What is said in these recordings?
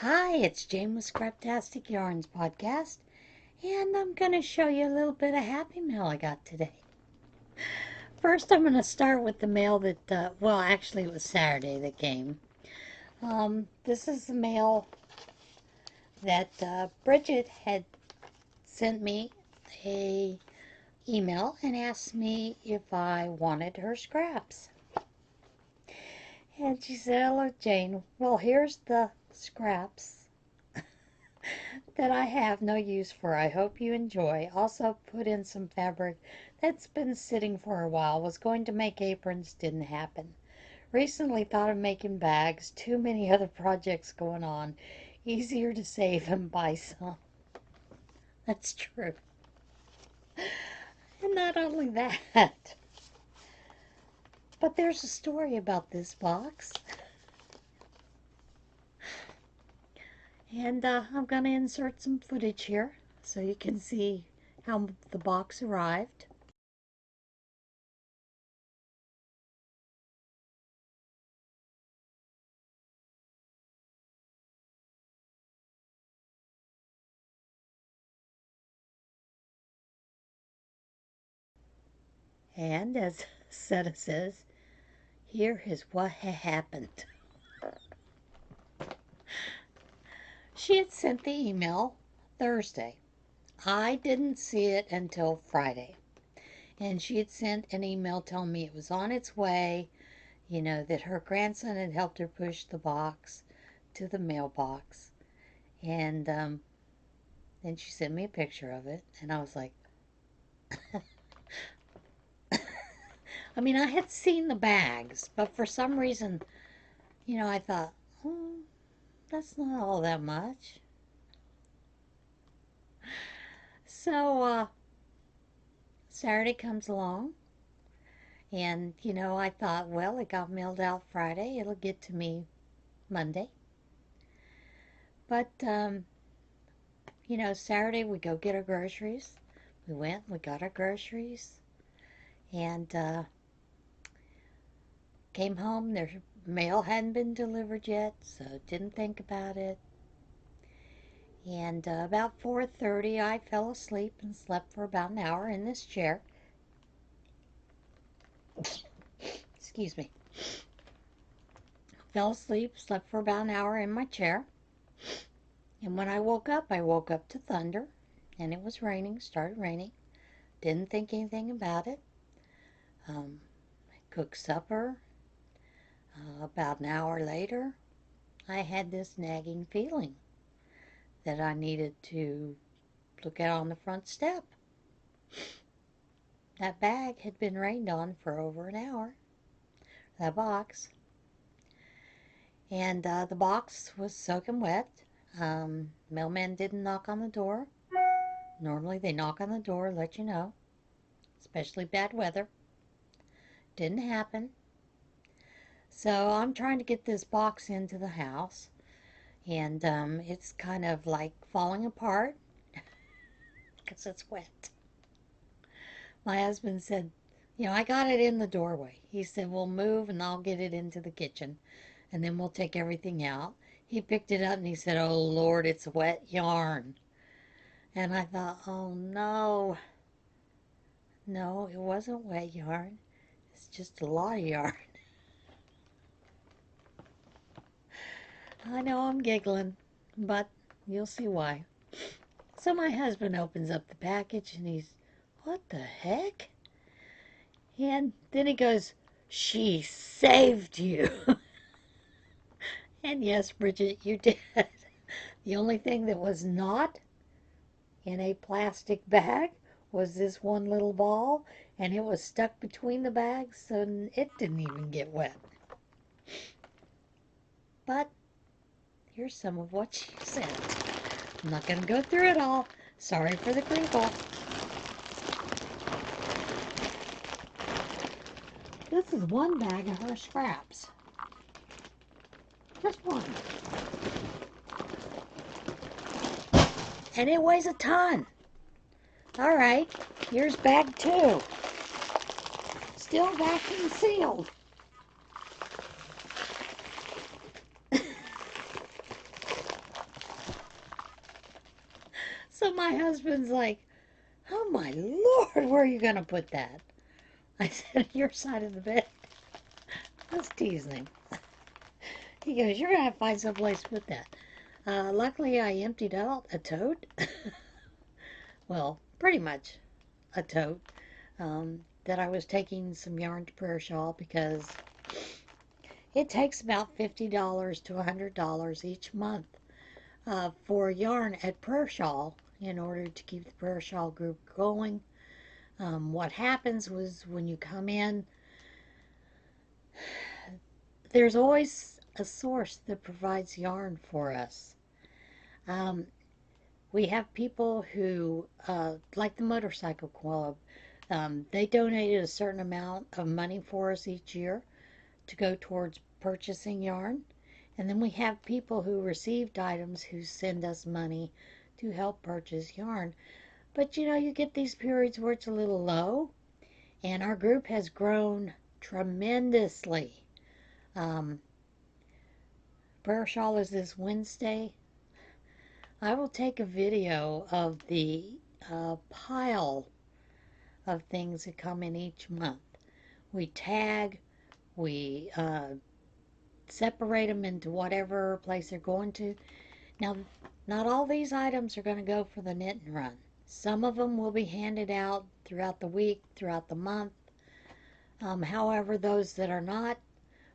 Hi, it's Jane with Scraptastic Yarns podcast, and I'm going to show you a little bit of happy mail I got today. First, I'm going to start with the mail that, well, actually it was Saturday that came. This is the mail that Bridget had sent me a email and asked me if I wanted her scraps. And she said, "Hello, Jane. Well, here's the scraps that I have no use for. I hope you enjoy. Also put in some fabric that's been sitting for a while. Was going to make aprons, didn't happen. Recently thought of making bags. Too many other projects going on. Easier to save and buy some." That's true. And not only that, but there's a story about this box. And I'm going to insert some footage here so you can see how the box arrived. And as Seta says, here is what happened. She had sent the email Thursday. I didn't see it until Friday. And she had sent an email telling me it was on its way, that her grandson had helped her push the box to the mailbox. And then she sent me a picture of it, and I was like, I mean, I had seen the bags, but for some reason, I thought, that's not all that much. So, Saturday comes along, and, I thought, well, it got mailed out Friday. It'll get to me Monday. But, Saturday we go get our groceries. We went, we got our groceries, and came home. Their mail hadn't been delivered yet, so didn't think about it. And about 4:30, I fell asleep and slept for about an hour in this chair. Excuse me. Fell asleep, slept for about an hour in my chair. And when I woke up to thunder, and it was raining, started raining. Didn't think anything about it. I cooked supper. About an hour later, I had this nagging feeling that I needed to look out on the front step. That bag had been rained on for over an hour. That box. And the box was soaking wet. Mailman didn't knock on the door. Normally they knock on the door, let you know, especially bad weather. Didn't happen. So I'm trying to get this box into the house, and it's kind of like falling apart because it's wet. My husband said, I got it in the doorway. He said, we'll move and I'll get it into the kitchen, and then we'll take everything out. He picked it up and he said, "Oh Lord, it's wet yarn." And I thought, oh no. No, it wasn't wet yarn. It's just a lot of yarn. I know I'm giggling, but you'll see why. So my husband opens up the package and he's, "What the heck?" And then he goes, "She saved you." And yes, Bridget, you did. The only thing that was not in a plastic bag was this one little ball, and it was stuck between the bags, so it didn't even get wet. But here's some of what she sent. I'm not going to go through it all. Sorry for the crinkle. This is one bag of her scraps. Just one. And it weighs a ton. All right, here's bag 2. Still vacuum sealed. So my husband's like, oh my Lord, where are you going to put that? I said, your side of the bed. I was teasing him. He goes, you're going to have to find someplace to put that. Luckily, I emptied out a tote. Well, pretty much a tote. That I was taking some yarn to Prayer Shawl because it takes about $50 to $100 each month for yarn at Prayer Shawl in order to keep the Prayer Shawl group going. What happens was when you come in, there's always a source that provides yarn for us. Um, we have people who, like the Motorcycle Club, they donated a certain amount of money for us each year to go towards purchasing yarn. And then we have people who received items who send us money to help purchase yarn. But you know, you get these periods where it's a little low, and our group has grown tremendously. Um, Prayer Shawl is this Wednesday. I will take a video of the pile of things that come in each month. We tag, we separate them into whatever place they're going to. Now, not all these items are going to go for the knit and run. Some of them will be handed out throughout the week, throughout the month. However, those that are not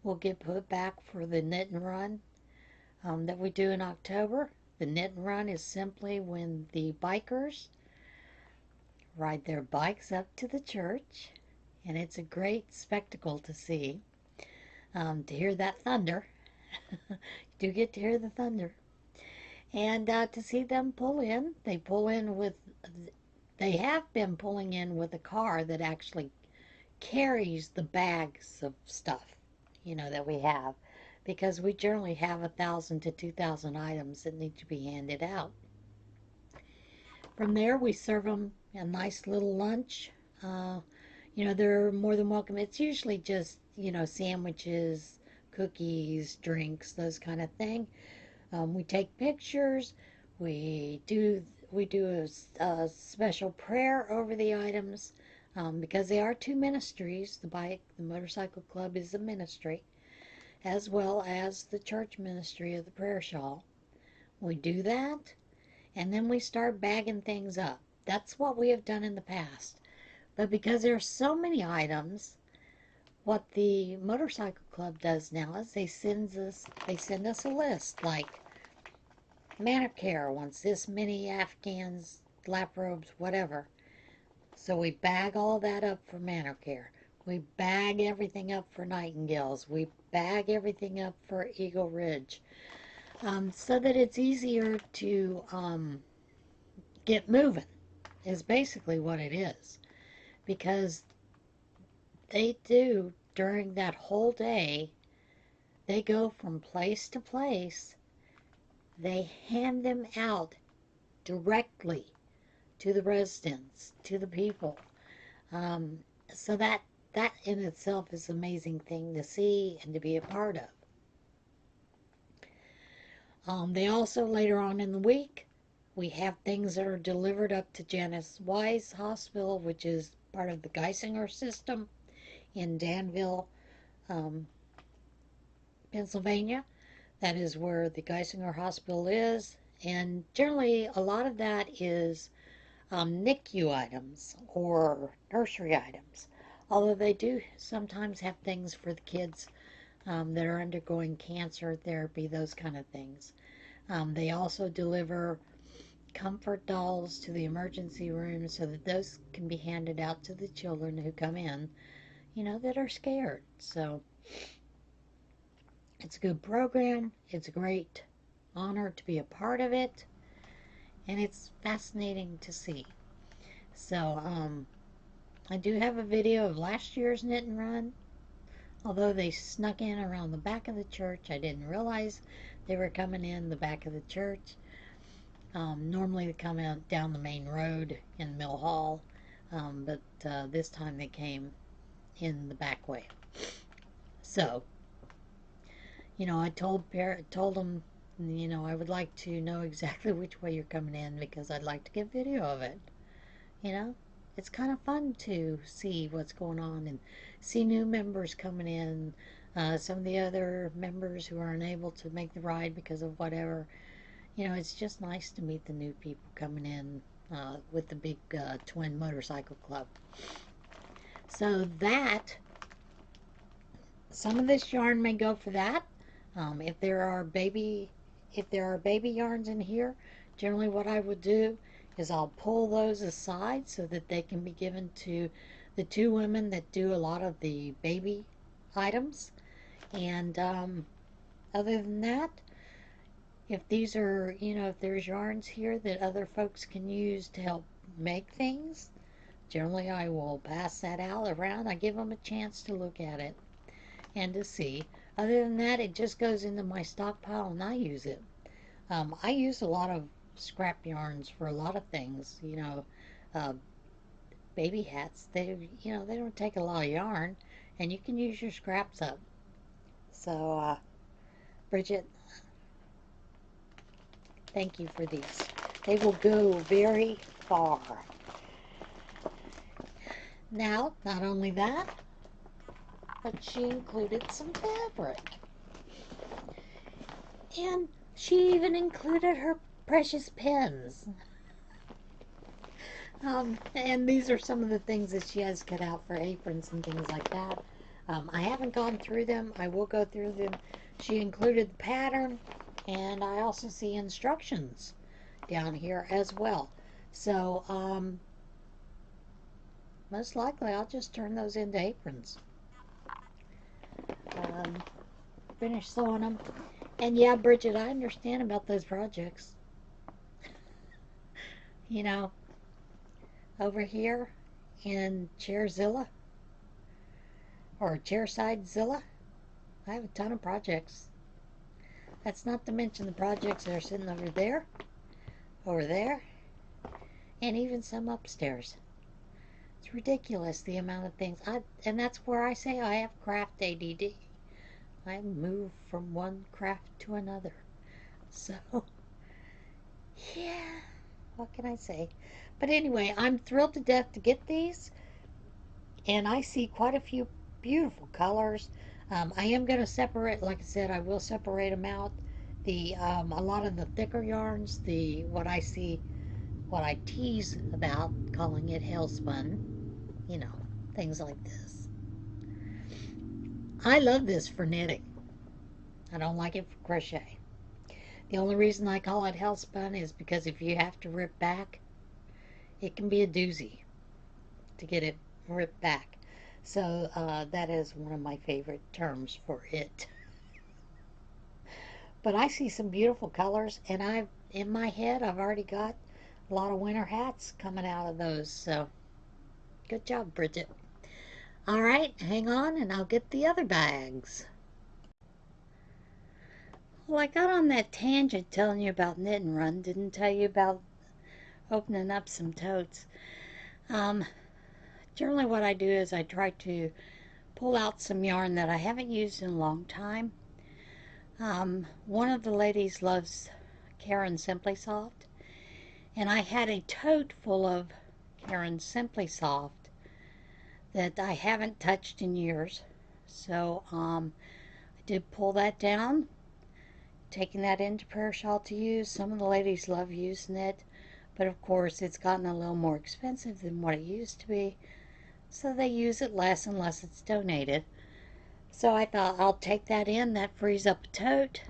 will get put back for the knit and run that we do in October. The knit and run is simply when the bikers ride their bikes up to the church, and it's a great spectacle to see, to hear that thunder. You do get to hear the thunder. And to see them pull in, they have been pulling in with a car that actually carries the bags of stuff, that we have. Because we generally have 1,000 to 2,000 items that need to be handed out. From there, we serve them a nice little lunch. They're more than welcome. It's usually just, sandwiches, cookies, drinks, those kind of thing. We take pictures. We do a special prayer over the items because they are two ministries. The Motorcycle Club is a ministry, as well as the church ministry of the Prayer Shawl. We do that, and then we start bagging things up. That's what we have done in the past. But because there are so many items, what the Motorcycle Club does now is they send us a list, like Manicare wants this many Afghans, lap robes, whatever. So we bag all that up for Manicare. We bag everything up for Nightingales. We bag everything up for Eagle Ridge, so that it's easier to get moving, is basically what it is. Because they do, during that whole day, they go from place to place. They hand them out directly to the residents, to the people. So that in itself is an amazing thing to see and to be a part of. They also, later on in the week, we have things that are delivered up to Janice Wise Hospital, which is part of the Geisinger system in Danville, Pennsylvania. That is where the Geisinger Hospital is. And generally, a lot of that is NICU items or nursery items. Although they do sometimes have things for the kids that are undergoing cancer therapy, those kind of things. They also deliver comfort dolls to the emergency room so that those can be handed out to the children who come in, that are scared. So it's a good program. It's a great honor to be a part of it. And it's fascinating to see. So, I do have a video of last year's knit and run. Although they snuck in around the back of the church, I didn't realize they were coming in the back of the church. Normally they come out down the main road in Mill Hall, but this time they came in the back way. So, I told them, You know, I would like to know exactly which way you're coming in because I'd like to get video of it. You know, it's kind of fun to see what's going on and see new members coming in. Some of the other members who are unable to make the ride because of whatever. You know, it's just nice to meet the new people coming in with the big twin motorcycle club. So that, some of this yarn may go for that. If there are baby yarns in here, generally what I would do is I'll pull those aside so that they can be given to the two women that do a lot of the baby items. And other than that, if these are, you know, if there's yarns here that other folks can use to help make things, generally I will pass that out around. I give them a chance to look at it and to see. Other than that, it just goes into my stockpile and I use it. I use a lot of scrap yarns for a lot of things. You know, uh, baby hats. They don't take a lot of yarn, and you can use your scraps up. So, Bridget, thank you for these. They will go very far. Now, not only that, but she included some fabric. And she even included her precious pins. And these are some of the things that she has cut out for aprons and things like that. I haven't gone through them. I will go through them. She included the pattern, and I also see instructions down here as well. So, most likely I'll just turn those into aprons. Finish sewing them. And yeah, Bridget, I understand about those projects. You know, over here in Chairzilla or Chairsidezilla, I have a ton of projects. That's not to mention the projects that are sitting over there, and even some upstairs. It's ridiculous the amount of things. And that's where I say I have craft ADD. I move from one craft to another. So, yeah, what can I say? But anyway, I'm thrilled to death to get these, and I see quite a few beautiful colors. I am going to separate, like I said, I will separate them out. A lot of the thicker yarns, what I tease about calling it hellspun, you know, things like this. I love this for knitting. I don't like it for crochet. The only reason I call it hellspun is because if you have to rip back, it can be a doozy to get it ripped back. So that is one of my favorite terms for it. But I see some beautiful colors, and in my head, I've already got a lot of winter hats coming out of those. So good job, Bridget. All right, hang on, and I'll get the other bags. Well, I got on that tangent telling you about Knit and Run. Didn't tell you about opening up some totes. Generally what I do is I try to pull out some yarn that I haven't used in a long time. One of the ladies loves Karen Simply Soft, and I had a tote full of Karen Simply Soft that I haven't touched in years. So I did pull that down, taking that into Prayer Shawl to use. Some of the ladies love using it, but of course it's gotten a little more expensive than what it used to be, so they use it less unless it's donated. So I thought I'll take that in. That frees up a tote.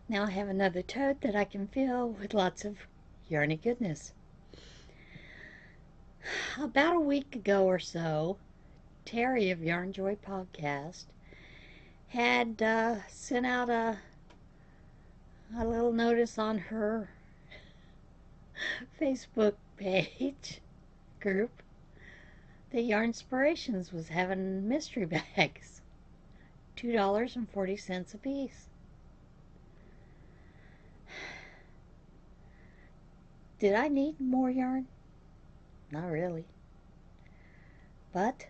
Now I have another tote that I can fill with lots of yarny goodness. About a week ago or so, Terry of Yarn Joy Podcast had sent out a little notice on her Facebook page group that Yarnspirations was having mystery bags, $2.40 a piece. Did I need more yarn? Not really. But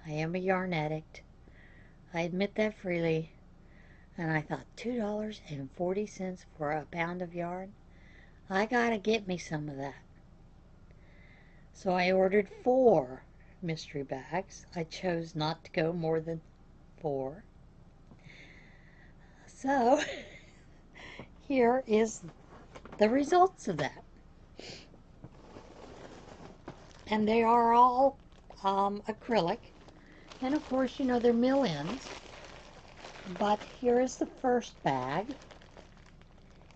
I am a yarn addict. I admit that freely. And I thought, $2.40 for a pound of yarn? I gotta get me some of that. So I ordered 4 mystery bags. I chose not to go more than 4. So here is the results of that. And they are all acrylic. And of course, you know, they're mill-ins. But here is the first bag.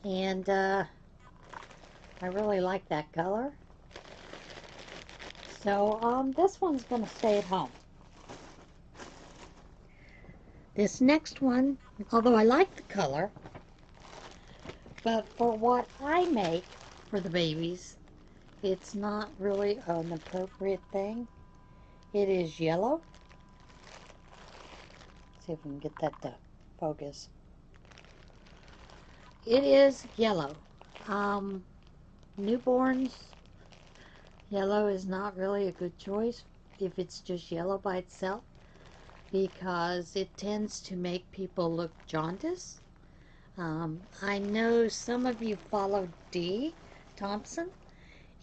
And I really like that color. So this one's going to stay at home. This next one, although I like the color, but for what I make for the babies, it's not really an appropriate thing. It is yellow. Let's see if we can get that to focus. It is yellow. Newborns, yellow is not really a good choice if it's just yellow by itself, because it tends to make people look jaundiced. I know some of you follow Dee Thompson,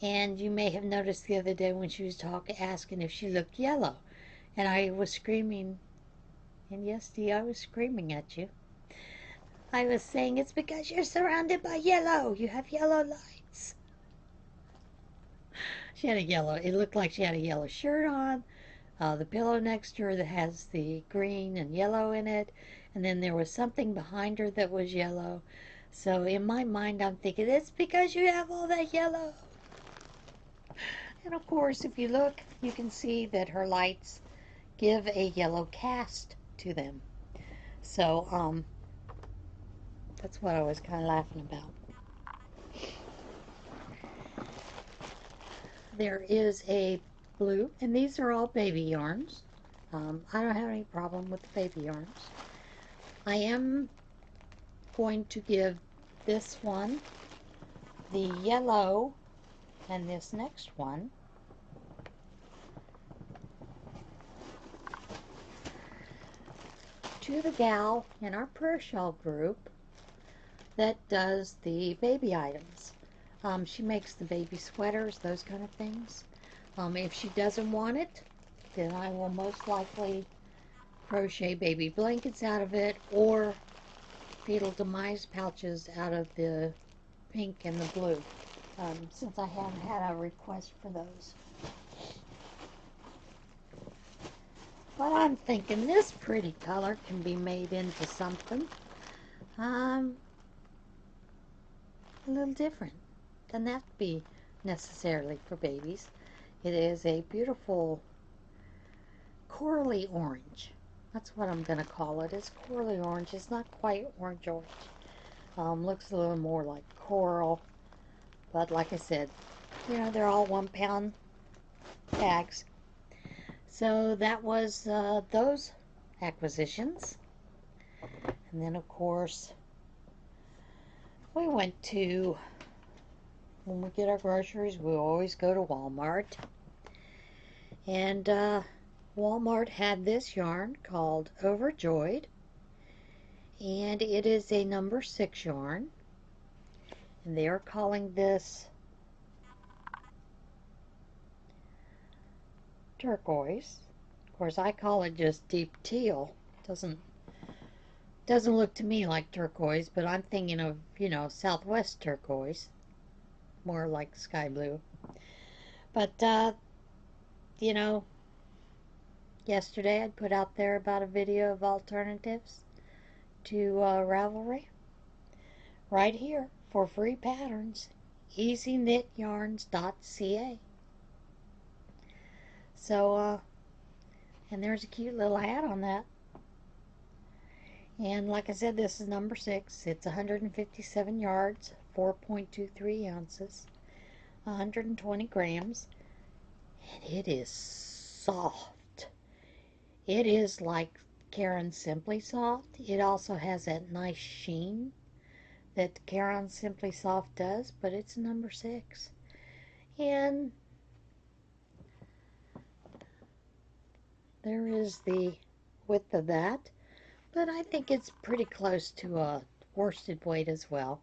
and you may have noticed the other day when she was asking if she looked yellow, and I was screaming, and yes, Dee, I was screaming at you. I was saying, it's because you're surrounded by yellow. You have yellow lights. She had a yellow, it looked like she had a yellow shirt on. The pillow next to her that has the green and yellow in it. And then there was something behind her that was yellow. So in my mind, I'm thinking, it's because you have all that yellow. And of course, if you look, you can see that her lights give a yellow cast to them. So, that's what I was kind of laughing about. There is a blue, and these are all baby yarns. I don't have any problem with the baby yarns. I am going to give this one the yellow, and this next one to the gal in our prayer shawl group that does the baby items. She makes the baby sweaters, those kind of things. If she doesn't want it, then I will most likely crochet baby blankets out of it, or fetal demise pouches out of the pink and the blue, since I haven't had a request for those. But I'm thinking this pretty color can be made into something a little different. Doesn't have to be necessarily for babies. It is a beautiful corally orange. That's what I'm going to call it. It's corally orange. It's not quite orange. Looks a little more like coral. But like I said, you know, they're all 1 pound bags. So that was those acquisitions. And then of course, we went to, when we get our groceries, we always go to Walmart. And Walmart had this yarn called Overjoyed. And it is a number 6 yarn. And they are calling this turquoise. Of course, I call it just deep teal. Doesn't look to me like turquoise, but I'm thinking of, you know, Southwest turquoise. More like sky blue. But, you know, yesterday I put out there about a video of alternatives to Ravelry. Right here for free patterns, easyknityarns.ca. So, and there's a cute little hat on that. And like I said, this is number 6. It's 157 yards, 4.23 ounces, 120 grams, and it is soft. It is like Caron Simply Soft. It also has that nice sheen that Caron Simply Soft does, but it's number 6. And there is the width of that. but I think it's pretty close to a worsted weight as well.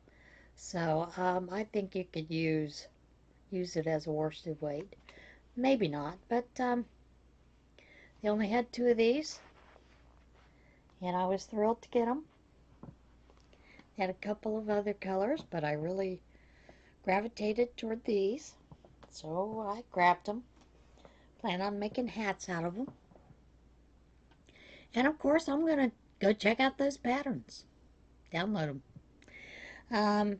So I think you could use it as a worsted weight. Maybe not, but they only had two of these, and I was thrilled to get them. They had a couple of other colors, but I really gravitated toward these, so I grabbed them. Plan on making hats out of them. And of course, I'm going to go check out those patterns. Download them. Um,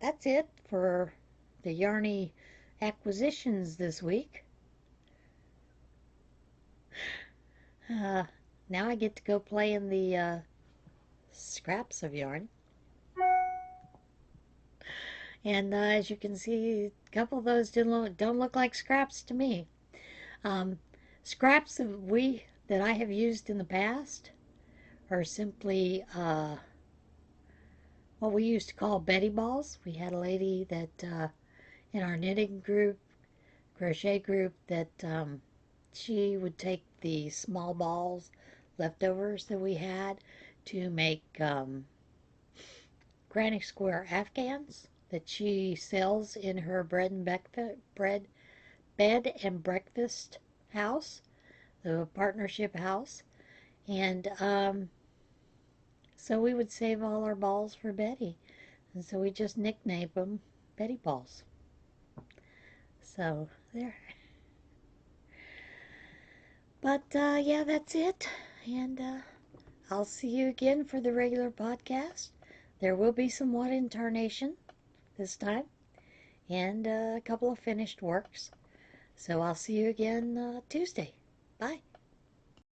that's it for the Yarny acquisitions this week. Uh, now I get to go play in the scraps of yarn. And as you can see, a couple of those don't look like scraps to me. Um, scraps that I have used in the past are simply what we used to call Betty balls. We had a lady that in our knitting group, crochet group, that she would take the small balls, leftovers that we had, to make granny square afghans that she sells in her bed and breakfast house, the partnership house. And so we would save all our balls for Betty. And so we just nicknamed them Betty balls. So there. But yeah, that's it. And I'll see you again for the regular podcast. There will be some one intonation this time, and a couple of finished works. So I'll see you again Tuesday. Bye.